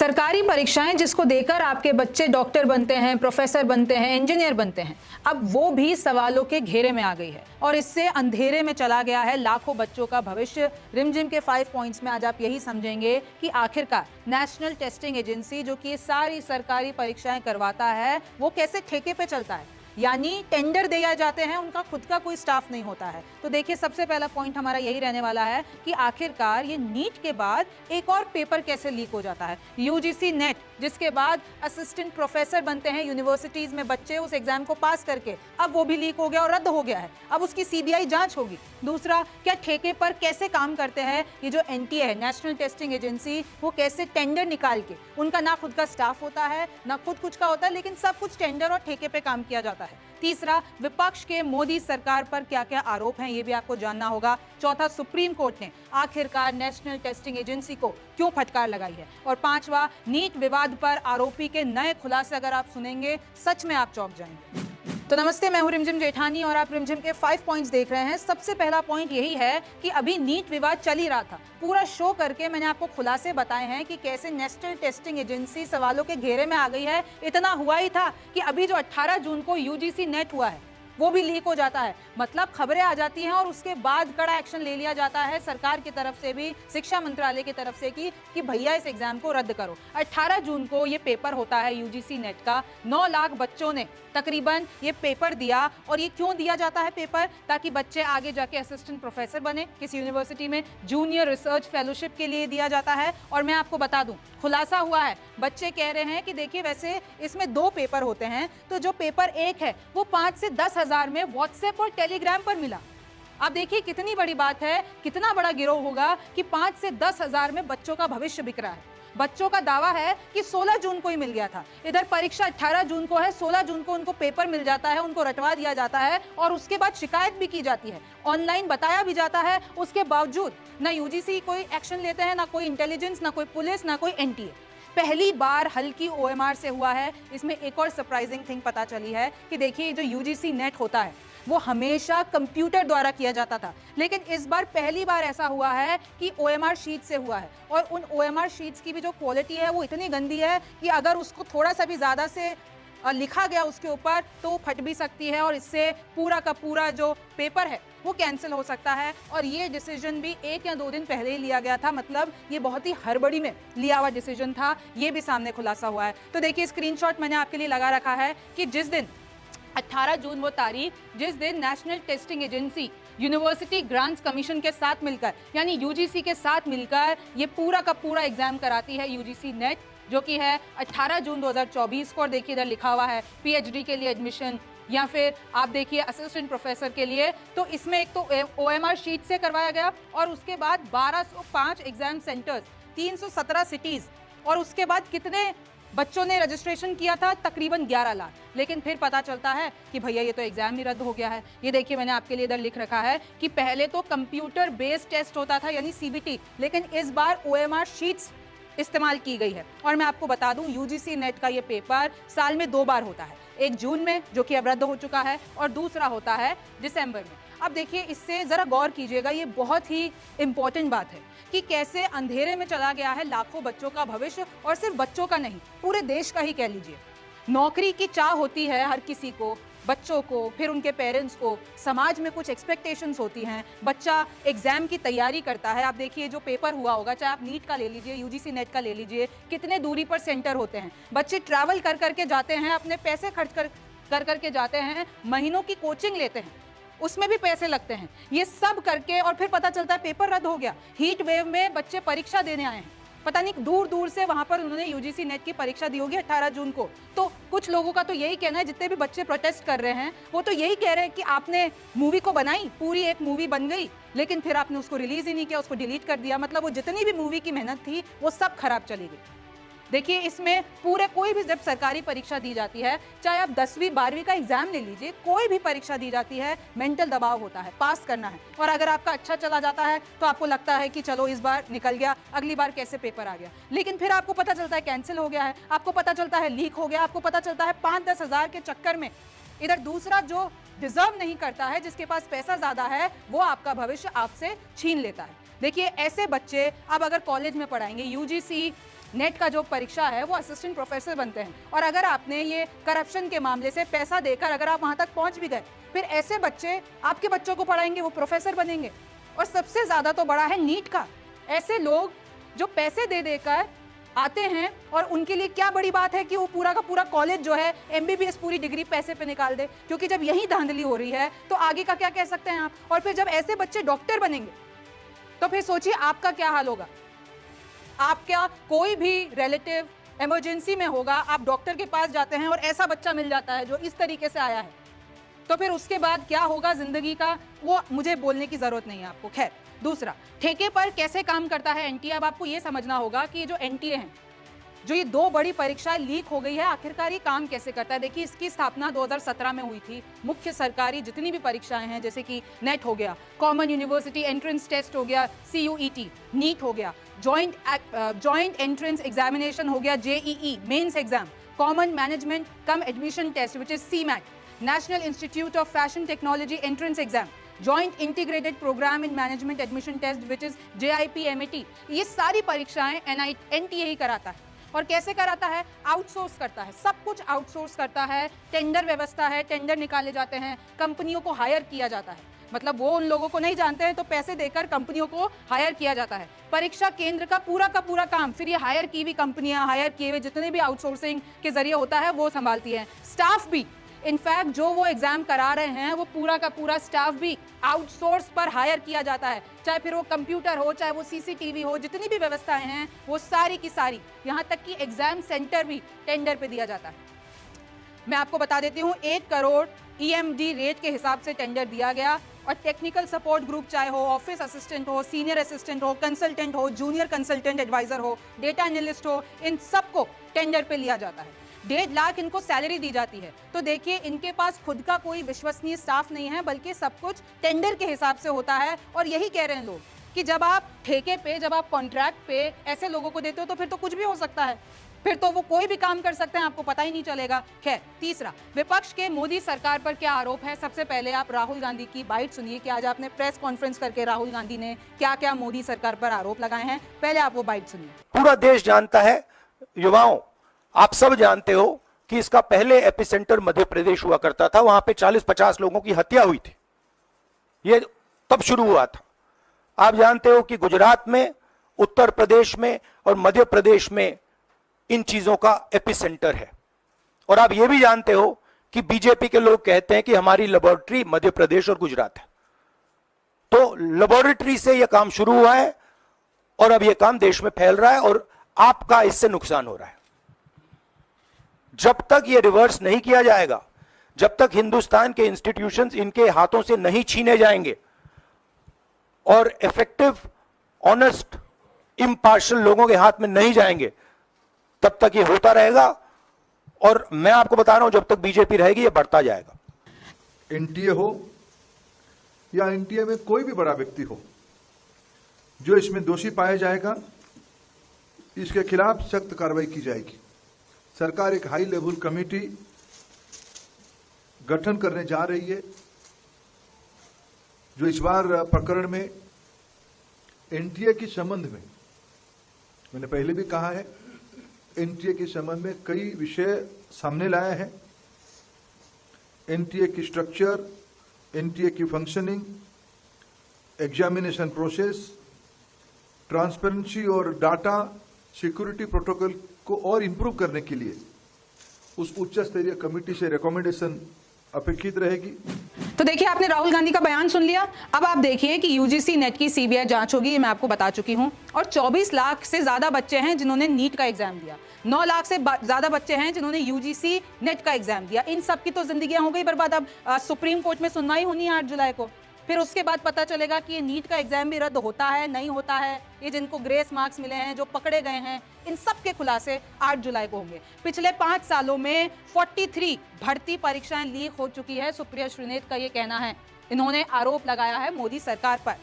सरकारी परीक्षाएं जिसको देकर आपके बच्चे डॉक्टर बनते हैं, प्रोफेसर बनते हैं, इंजीनियर बनते हैं, अब वो भी सवालों के घेरे में आ गई है और इससे अंधेरे में चला गया है लाखों बच्चों का भविष्य। रिमझिम के 5 पॉइंट्स में आज आप यही समझेंगे कि आखिरकार नेशनल टेस्टिंग एजेंसी जो कि ये सारी सरकारी परीक्षाएं करवाता है वो कैसे ठेके पे चलता है, यानी टेंडर दिए जाते हैं, उनका खुद का कोई स्टाफ नहीं होता है। तो देखिए, सबसे पहला पॉइंट हमारा यही रहने वाला है कि आखिरकार ये नीट के बाद एक और पेपर कैसे लीक हो जाता है, यूजीसी नेट, जिसके बाद असिस्टेंट प्रोफेसर बनते हैं यूनिवर्सिटीज में बच्चे उस एग्जाम को पास करके, अब वो भी लीक हो गया और रद्द हो गया है। अब उसकी सीबीआई जांच होगी। दूसरा, क्या ठेके पर कैसे काम करते हैं ये जो एनटीए है, नेशनल टेस्टिंग एजेंसी, वो कैसे टेंडर निकाल के, उनका ना खुद का स्टाफ होता है ना खुद कुछ का होता है, लेकिन सब कुछ टेंडर और ठेके पे काम किया जाता है। तीसरा, विपक्ष के मोदी सरकार पर क्या क्या आरोप हैं ये भी आपको जानना होगा। चौथा, सुप्रीम कोर्ट ने आखिरकार नेशनल टेस्टिंग एजेंसी को क्यों फटकार लगाई है। और पांचवा, नीट विवाद पर आरोपी के नए खुलासे अगर आप सुनेंगे सच में आप चौंक जाएंगे। तो नमस्ते, मैं हूं रिमझिम जेठानी और आप रिमझिम के 5 पॉइंट्स देख रहे हैं। सबसे पहला पॉइंट यही है कि अभी नीट विवाद चल ही रहा था, पूरा शो करके मैंने आपको खुलासे बताए हैं कि कैसे नेशनल टेस्टिंग एजेंसी सवालों के घेरे में आ गई है। इतना हुआ ही था कि अभी जो 18 जून को यूजीसी नेट हुआ है वो भी लीक हो जाता है, मतलब खबरें आ जाती हैं और उसके बाद कड़ा एक्शन ले लिया जाता है सरकार की तरफ से भी, शिक्षा मंत्रालय की तरफ से कि भैया इस एग्जाम को रद्द करो। 18 जून को ये पेपर होता है यूजीसी नेट का। 9 लाख बच्चों ने तकरीबन ये पेपर दिया। और ये क्यों दिया जाता है पेपर? ताकि बच्चे आगे जाके असिस्टेंट प्रोफेसर बने किसी यूनिवर्सिटी में, जूनियर रिसर्च फेलोशिप के लिए दिया जाता है। और मैं आपको बता दूं, खुलासा हुआ है, बच्चे कह रहे हैं कि देखिए वैसे इसमें 2 पेपर होते हैं, तो जो पेपर 1 है वो 5 से 10 हजार में व्हाट्सएप और टेलीग्राम पर मिला। आप देखिए कितनी बड़ी बात है, कितना बड़ा गिरोह होगा कि 5 से 10 हजार में बच्चों का भविष्य बिक रहा है। बच्चों का दावा है कि 16 जून को ही मिल गया था, इधर परीक्षा 18 जून को है, 16 जून को उनको पेपर मिल जाता है, उनको रटवा दिया जाता है और उसके बाद शिकायत भी की जाती है, ऑनलाइन बताया भी जाता है। उसके बावजूद ना यूजीसी कोई एक्शन लेते हैं, ना कोई इंटेलिजेंस, ना कोई पुलिस, ना कोई एनटीए। पहली बार हल्की ओएमआर से हुआ है। इसमें एक और सरप्राइजिंग थिंग पता चली है कि देखिए जो यूजीसी नेट होता है वो हमेशा कंप्यूटर द्वारा किया जाता था, लेकिन इस बार पहली बार ऐसा हुआ है कि ओएमआर शीट से हुआ है। और उन ओएमआर शीट्स की भी जो क्वालिटी है वो इतनी गंदी है कि अगर उसको थोड़ा सा भी ज़्यादा से लिखा गया उसके ऊपर तो वो फट भी सकती है और इससे पूरा का पूरा जो पेपर है वो कैंसिल हो सकता है। और ये डिसीजन भी 1 या 2 दिन पहले ही लिया गया था, मतलब ये बहुत ही हड़बड़ी में लिया हुआ डिसीजन था, ये भी सामने खुलासा हुआ है। तो देखिए, स्क्रीनशॉट मैंने आपके लिए लगा रखा है कि जिस दिन 18 जून वो तारीख जिस दिन national testing agency university grants commission के साथ मिलकर, यानी यूजीसी के साथ मिलकर ये पूरा का पूरा एग्जाम कराती है यूजीसी नेट, जो कि है 18 जून 2024 को। और देखिए इधर लिखा हुआ है पीएचडी के लिए एडमिशन या फिर आप देखिए असिस्टेंट प्रोफेसर के लिए। तो इसमें एक तो ओएमआर शीट से करवाया गया और उसके बाद 1205 एग्जाम सेंटर्स, 317 सिटीज, और उसके बाद कितने बच्चों ने रजिस्ट्रेशन किया था? तकरीबन 11 लाख। लेकिन फिर पता चलता है कि भैया ये तो एग्जाम ही रद्द हो गया है। ये देखिए मैंने आपके लिए इधर लिख रखा है कि पहले तो कंप्यूटर बेस्ड टेस्ट होता था यानी सीबीटी, लेकिन इस बार ओएमआर शीट्स इस्तेमाल की गई है। और मैं आपको बता दूं, यूजीसी नेट का ये पेपर साल में 2 बार होता है, एक जून में जो कि अब रद्द हो चुका है और दूसरा होता है दिसंबर में। अब देखिए, इससे जरा गौर कीजिएगा, ये बहुत ही इंपॉर्टेंट बात है कि कैसे अंधेरे में चला गया है लाखों बच्चों का भविष्य, और सिर्फ बच्चों का नहीं, पूरे देश का ही कह लीजिए। नौकरी की चाह होती है हर किसी को, बच्चों को, फिर उनके पेरेंट्स को, समाज में कुछ एक्सपेक्टेशंस होती हैं, बच्चा एग्जाम की तैयारी करता है। आप देखिए जो पेपर हुआ होगा, चाहे आप नीट का ले लीजिए, यूजीसी नेट का ले लीजिए, कितने दूरी पर सेंटर होते हैं, बच्चे ट्रैवल कर करके जाते हैं, अपने पैसे खर्च कर करके जाते हैं, महीनों की कोचिंग लेते हैं, उसमें भी पैसे लगते हैं, ये सब करके और फिर पता चलता है पेपर रद्द हो गया। हीट वेव में बच्चे परीक्षा देने आए हैं, पता नहीं दूर दूर से वहां पर उन्होंने यूजीसी नेट की परीक्षा दी होगी 18 जून को। तो कुछ लोगों का तो यही कहना है, जितने भी बच्चे प्रोटेस्ट कर रहे हैं वो तो यही कह रहे हैं कि आपने मूवी को बनाई, पूरी एक मूवी बन गई, लेकिन फिर आपने उसको रिलीज ही नहीं किया, उसको डिलीट कर दिया, मतलब वो जितनी भी मूवी की मेहनत थी वो सब खराब चली गई। देखिए, इसमें पूरे कोई भी जब सरकारी परीक्षा दी जाती है, चाहे आप 10वीं 12वीं का एग्जाम ले लीजिए, कोई भी परीक्षा दी जाती है, मेंटल दबाव होता है, पास करना है। और अगर आपका अच्छा चला जाता है तो आपको लगता है कि चलो इस बार निकल गया, अगली बार कैसे पेपर आ गया। लेकिन फिर आपको पता चलता है कैंसिल हो गया है, आपको पता चलता है लीक हो गया, आपको पता चलता है 5-10 हजार के चक्कर में इधर दूसरा जो डिजर्व नहीं करता है, जिसके पास पैसा ज्यादा है, वो आपका भविष्य आपसे छीन लेता है। देखिए, ऐसे बच्चे अब अगर कॉलेज में पढ़ाएंगे, यूजीसी नेट का जो परीक्षा है वो असिस्टेंट प्रोफेसर बनते हैं। और अगर आपने ये करप्शन के मामले से पैसा देकर अगर आप वहां तक पहुंच भी गए, फिर ऐसे बच्चे आपके बच्चों को पढ़ाएंगे, वो प्रोफेसर बनेंगे। और सबसे ज्यादा तो बड़ा है नीट का। ऐसे लोग जो पैसे दे देकर आते हैं, और उनके लिए क्या बड़ी बात है कि वो पूरा का पूरा कॉलेज जो है एमबीबीएस पूरी डिग्री पैसे पे निकाल दे, क्योंकि जब यही धांधली हो रही है तो आगे का क्या कह सकते हैं आप। और फिर जब ऐसे बच्चे डॉक्टर बनेंगे तो फिर सोचिए आपका क्या हाल होगा। आपका कोई भी रिलेटिव इमरजेंसी में होगा, आप डॉक्टर के पास जाते हैं और ऐसा बच्चा मिल जाता है जो इस तरीके से आया है, तो फिर उसके बाद क्या होगा जिंदगी का, वो मुझे बोलने की जरूरत नहीं है आपको। खैर, दूसरा, ठेके पर कैसे काम करता है एनटीए। अब आपको ये समझना होगा कि जो एनटीए है, जो ये 2 बड़ी परीक्षाएं लीक हो गई है, आखिरकार ये काम कैसे करता है। देखिए, इसकी स्थापना 2017 में हुई थी। मुख्य सरकारी जितनी भी परीक्षाएं हैं, जैसे कि नेट हो गया, कॉमन यूनिवर्सिटी एंट्रेंस टेस्ट हो गया CUET, नीट हो गया, जॉइंट एंट्रेंस एग्जामिनेशन हो गया JEE mains exam, common management cum admission test which is CMAT, national institute of fashion technology entrance exam, joint integrated program in management admission test which is JIPMAT। ये सारी परीक्षाएं NTA ही कराता है। और कैसे कराता है? आउटसोर्स करता है, सब कुछ आउटसोर्स करता है। टेंडर व्यवस्था है, टेंडर निकाले जाते हैं, कंपनियों को हायर किया जाता है। मतलब वो उन लोगों को नहीं जानते हैं तो पैसे देकर कंपनियों को हायर किया जाता है। परीक्षा केंद्र का पूरा काम फिर ये हायर की हुई कंपनियां, हायर किए हुए जितने भी आउटसोर्सिंग के जरिए होता है वो संभालती है। स्टाफ भी, इनफैक्ट जो वो एग्जाम करा रहे हैं वो पूरा का पूरा स्टाफ भी आउटसोर्स पर हायर किया जाता है। चाहे फिर वो कंप्यूटर हो, चाहे वो CCTV हो, जितनी भी व्यवस्थाएं हैं वो सारी की सारी, यहाँ तक कि एग्जाम सेंटर भी टेंडर पे दिया जाता है। मैं आपको बता देती हूँ, 1 करोड़ EMD रेट के हिसाब से टेंडर दिया गया। और टेक्निकल सपोर्ट ग्रुप चाहे हो, ऑफिस असिस्टेंट हो, सीनियर असिस्टेंट हो, कंसल्टेंट हो, जूनियर कंसल्टेंट एडवाइजर हो, डेटा एनालिस्ट हो, इन सबको टेंडर पे लिया जाता है। 1.5 लाख इनको सैलरी दी जाती है। तो देखिए, इनके पास खुद का कोई विश्वसनीय स्टाफ नहीं है, बल्कि सब कुछ टेंडर के हिसाब से होता है। और यही कह रहे हैं लोग कि जब आप ठेके पे, जब आप कॉन्ट्रैक्ट पे ऐसे लोगों को देते हो तो फिर तो कुछ भी हो सकता है, फिर तो वो कोई भी काम कर सकते हैं, आपको पता ही नहीं चलेगा। खैर, तीसरा, विपक्ष के मोदी सरकार पर क्या आरोप है। सबसे पहले आप राहुल गांधी की बाइट सुनिए कि आज आपने प्रेस कॉन्फ्रेंस करके राहुल गांधी ने क्या क्या मोदी सरकार पर आरोप लगाए हैं। पहले आप वो बाइट सुनिए। पूरा देश जानता है, युवाओं आप सब जानते हो कि इसका पहले एपिसेंटर मध्य प्रदेश हुआ करता था, वहां पे 40-50 लोगों की हत्या हुई थी, ये तब शुरू हुआ था। आप जानते हो कि गुजरात में, उत्तर प्रदेश में और मध्य प्रदेश में इन चीजों का एपिसेंटर है। और आप ये भी जानते हो कि बीजेपी के लोग कहते हैं कि हमारी लेबोरेटरी मध्य प्रदेश और गुजरात है। तो लेबोरेटरी से यह काम शुरू हुआ है और अब यह काम देश में फैल रहा है और आपका इससे नुकसान हो रहा है। जब तक यह रिवर्स नहीं किया जाएगा, जब तक हिंदुस्तान के इंस्टीट्यूशंस इनके हाथों से नहीं छीने जाएंगे और इफेक्टिव, ऑनेस्ट, इम्पार्शियल लोगों के हाथ में नहीं जाएंगे, तब तक ये होता रहेगा। और मैं आपको बता रहा हूं, जब तक बीजेपी रहेगी ये बढ़ता जाएगा। एनटीए हो या एनटीए में कोई भी बड़ा व्यक्ति हो, जो इसमें दोषी पाया जाएगा, इसके खिलाफ सख्त कार्रवाई की जाएगी। सरकार एक हाई लेवल कमेटी गठन करने जा रही है, जो इस बार प्रकरण में एनटीए के संबंध में, मैंने पहले भी कहा है, एनटीए के संबंध में कई विषय सामने लाया है। एनटीए की स्ट्रक्चर, एनटीए की फंक्शनिंग, एग्जामिनेशन प्रोसेस, ट्रांसपेरेंसी और डाटा सिक्योरिटी प्रोटोकॉल को और इंप्रूव करने के लिए उस उच्च स्तरीय कमेटी से रिकमेंडेशन अपेक्षित रहेगी। तो देखिए, आपने राहुल गांधी का बयान सुन लिया। अब आप देखिए कि यूजीसी नेट की सीबीआई जांच होगी, ये मैं आपको बता चुकी हूं। और 24 लाख से ज्यादा बच्चे हैं जिन्होंने नीट का एग्जाम दिया, 9 लाख से ज्यादा बच्चे हैं जिन्होंने यूजीसी नेट का एग्जाम दिया। इन सब की तो जिंदगियां हो गई बर्बाद। अब सुप्रीम कोर्ट में सुनवाई होनी है 8 जुलाई को, फिर उसके बाद पता चलेगा कि ये नीट का एग्जाम भी रद्द होता है, नहीं होता है। ये जिनको ग्रेस मार्क्स मिले हैं, जो पकड़े गए हैं, इन सब के खुलासे 8 जुलाई को होंगे। पिछले 5 सालों में 43 भर्ती परीक्षाएं लीक हो चुकी है, सुप्रिया श्रीनेत का ये कहना है। इन्होंने आरोप लगाया है मोदी सरकार पर।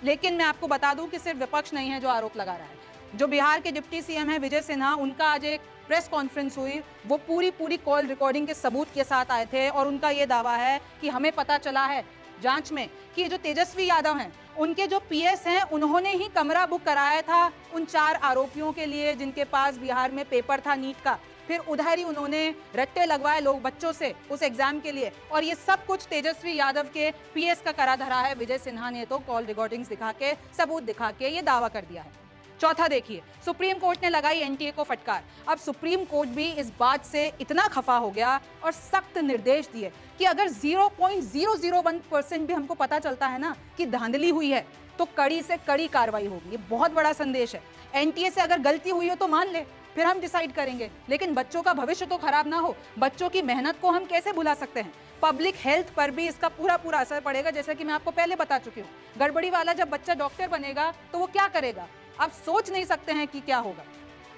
लेकिन मैं आपको बता दूं कि सिर्फ विपक्ष नहीं है जो आरोप लगा रहा है। जो बिहार के डिप्टी सीएम है विजय सिन्हा, उनका आज एक प्रेस कॉन्फ्रेंस हुई, वो पूरी कॉल रिकॉर्डिंग के सबूत के साथ आए थे और उनका ये दावा है कि हमें पता चला है जांच में कि ये जो तेजस्वी यादव हैं, उनके जो पीएस हैं, उन्होंने ही कमरा बुक कराया था उन 4 आरोपियों के लिए जिनके पास बिहार में पेपर था नीट का। फिर उधर ही उन्होंने रट्टे लगवाए लोग बच्चों से उस एग्जाम के लिए, और ये सब कुछ तेजस्वी यादव के पीएस का करा धरा है। विजय सिन्हा ने तो कॉल रिकॉर्डिंग्स दिखा के, सबूत दिखा के ये दावा कर दिया है। चौथा देखिए, सुप्रीम कोर्ट ने लगाई एनटीए को फटकार। अब सुप्रीम कोर्ट भी इस बात से इतना खफा हो गया और सख्त निर्देश दिए कि अगर 0.001% भी हमको पता चलता है ना कि धांधली हुई है तो कड़ी से कड़ी कार्रवाई होगी। ये बहुत बड़ा संदेश है। एनटीए से अगर गलती हुई हो तो मान ले, फिर हम डिसाइड करेंगे, लेकिन बच्चों का भविष्य तो खराब ना हो। बच्चों की मेहनत को हम कैसे भुला सकते हैं? पब्लिक हेल्थ पर भी इसका पूरा असर पड़ेगा, जैसे कि मैं आपको पहले बता चुकी हूँ। गड़बड़ी वाला जब बच्चा डॉक्टर बनेगा तो वो क्या करेगा, आप सोच नहीं सकते हैं कि क्या होगा।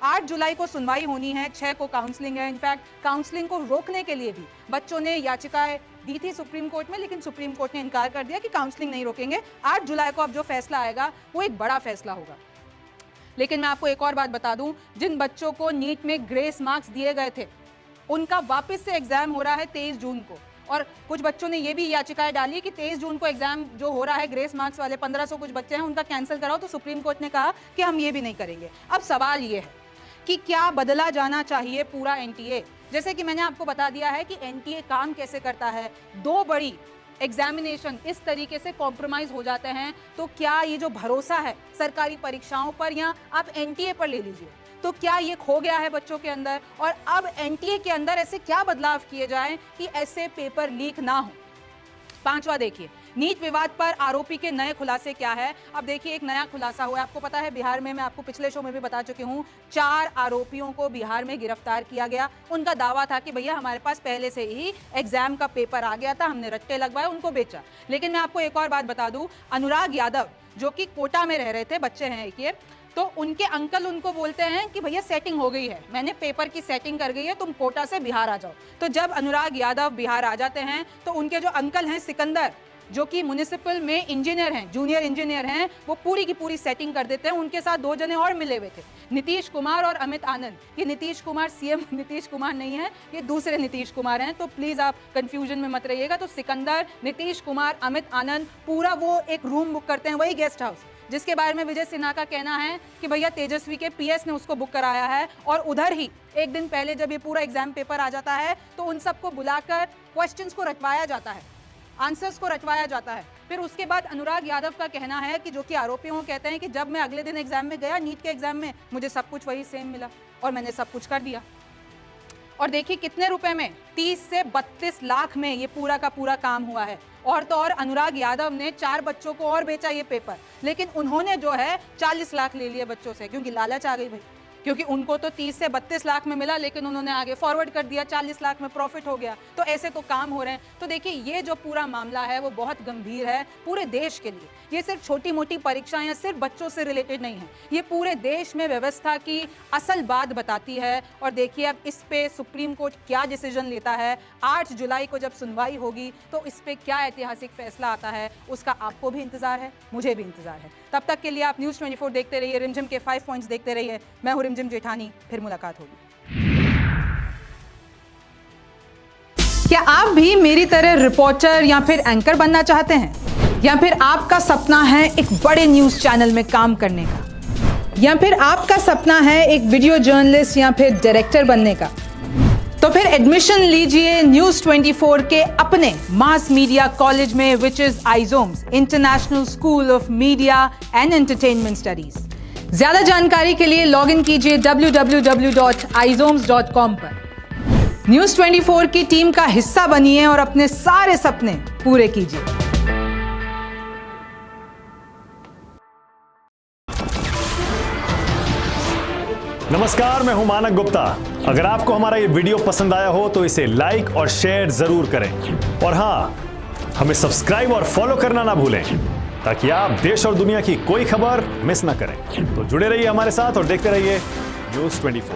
8 जुलाई को सुनवाई होनी है, 6 को काउंसलिंग है। इनफैक्ट काउंसलिंग को रोकने के लिए भी बच्चों ने याचिकाएं दी थी सुप्रीम कोर्ट में, लेकिन सुप्रीम कोर्ट ने इनकार कर दिया कि काउंसलिंग नहीं रोकेंगे। 8 जुलाई को अब जो फैसला आएगा वो एक बड़ा फैसला होगा। लेकिन मैं आपको एक और बात बता दूं, जिन बच्चों को नीट में ग्रेस मार्क्स दिए गए थे उनका वापस से एग्जाम हो रहा है 23 जून को। और कुछ बच्चों ने ये भी याचिकाएं डाली कि 23 जून को एग्जाम जो हो रहा है ग्रेस मार्क्स वाले 1500 कुछ बच्चे हैं उनका कैंसिल कराओ, तो सुप्रीम कोर्ट ने कहा कि हम ये भी नहीं करेंगे। अब सवाल ये है कि क्या बदला जाना चाहिए पूरा एनटीए? जैसे कि मैंने आपको बता दिया है कि एनटीए काम कैसे करता है। 2 बड़ी एग्जामिनेशन इस तरीके से कॉम्प्रोमाइज हो जाते हैं, तो क्या ये जो भरोसा है सरकारी परीक्षाओं पर या आप एनटीए पर ले लीजिए, तो क्या ये खो गया है बच्चों के अंदर? और अब एनटीए के अंदर ऐसे क्या बदलाव किए जाएं कि ऐसे पेपर लीक ना हो? 5वां देखिए, नीट विवाद पर आरोपी के नए खुलासे क्या है। अब देखिए, एक नया खुलासा हुआ है। आपको पता है बिहार में, मैं आपको पिछले शो में भी बता चुकी हूँ, 4 आरोपियों को बिहार में गिरफ्तार किया गया। उनका दावा था कि भैया हमारे पास पहले से ही एग्जाम का पेपर आ गया था, हमने रट्टे लगवाए, उनको बेचा। लेकिन मैं आपको एक और बात बता दूं, अनुराग यादव जो कि कोटा में रह रहे थे, बच्चे हैं एक ये, तो उनके अंकल उनको बोलते हैं कि भैया सेटिंग हो गई है, मैंने पेपर की सेटिंग कर गई है, तुम कोटा से बिहार आ जाओ। तो जब अनुराग यादव बिहार आ जाते हैं तो उनके जो अंकल हैं सिकंदर, जो कि म्युनिसिपल में इंजीनियर हैं, जूनियर इंजीनियर हैं, वो पूरी की पूरी सेटिंग कर देते हैं। उनके साथ 2 जने और मिले हुए थे, नीतीश कुमार और अमित आनंद। ये नीतीश कुमार सीएम नीतीश कुमार नहीं है, ये दूसरे नीतीश कुमार हैं, तो प्लीज आप कंफ्यूजन में मत रहिएगा। तो सिकंदर, नीतीश कुमार, अमित आनंद, पूरा वो एक रूम बुक करते हैं, वही गेस्ट हाउस जिसके बारे में विजय सिन्हा का कहना है कि भैया तेजस्वी के पीएस ने उसको बुक कराया है। और उधर ही एक दिन पहले जब ये पूरा एग्जाम पेपर आ जाता है तो उन सबको बुलाकर क्वेश्चंस को रटवाया जाता है, आंसर्स को रटवाया जाता है। फिर उसके बाद अनुराग यादव का कहना है कि जो कि आरोपी वो कहते हैं कि जब मैं अगले दिन एग्जाम में गया, नीट के एग्जाम में, मुझे सब कुछ वही सेम मिला और मैंने सब कुछ कर दिया। और देखिए कितने रुपए में, 30 से 32 लाख में ये पूरा का पूरा काम हुआ है। और तो और अनुराग यादव ने 4 बच्चों को और बेचा ये पेपर, लेकिन उन्होंने जो है 40 लाख ले लिए बच्चों से, क्योंकि लालच आ गई भाई, क्योंकि उनको तो 30 से 32 लाख में मिला, लेकिन उन्होंने आगे फॉरवर्ड कर दिया, 40 लाख में प्रॉफिट हो गया। तो ऐसे तो काम हो रहे हैं। तो देखिए ये जो पूरा मामला है वो बहुत गंभीर है पूरे देश के लिए। ये सिर्फ छोटी मोटी परीक्षाएं या सिर्फ बच्चों से रिलेटेड नहीं है, ये पूरे देश में व्यवस्था की असल बात बताती है। और देखिए अब इस पे सुप्रीम कोर्ट क्या डिसीजन लेता है। 8 जुलाई को जब सुनवाई होगी तो इस पे क्या ऐतिहासिक फैसला आता है, उसका आपको भी इंतजार है, मुझे भी इंतजार है। तब तक के लिए आप न्यूज़ 24 देखते रहिए, रिमझिम के 5 पॉइंट्स देखते रहिए। मैं हूं रिमझिम जेठानी, फिर मुलाकात होगी। क्या आप भी मेरी तरह रिपोर्टर या फिर एंकर बनना चाहते हैं, या फिर आपका सपना है एक बड़े न्यूज चैनल में काम करने का, या फिर आपका सपना है एक वीडियो जर्नलिस्ट या फिर डायरेक्टर बनने का? तो फिर एडमिशन लीजिए न्यूज़ 24 के अपने मास मीडिया कॉलेज में, विच इज आइजोम्स international school of media and entertainment studies. ज्यादा जानकारी के लिए लॉग इन कीजिए www.izoms.com पर। न्यूज़ 24 की टीम का हिस्सा बनिए और अपने सारे सपने पूरे कीजिए। नमस्कार, मैं हूं मानक गुप्ता। अगर आपको हमारा ये वीडियो पसंद आया हो तो इसे लाइक और शेयर जरूर करें, और हाँ, हमें सब्सक्राइब और फॉलो करना ना भूलें ताकि आप देश और दुनिया की कोई खबर मिस ना करें। तो जुड़े रहिए हमारे साथ और देखते रहिए न्यूज़ 24।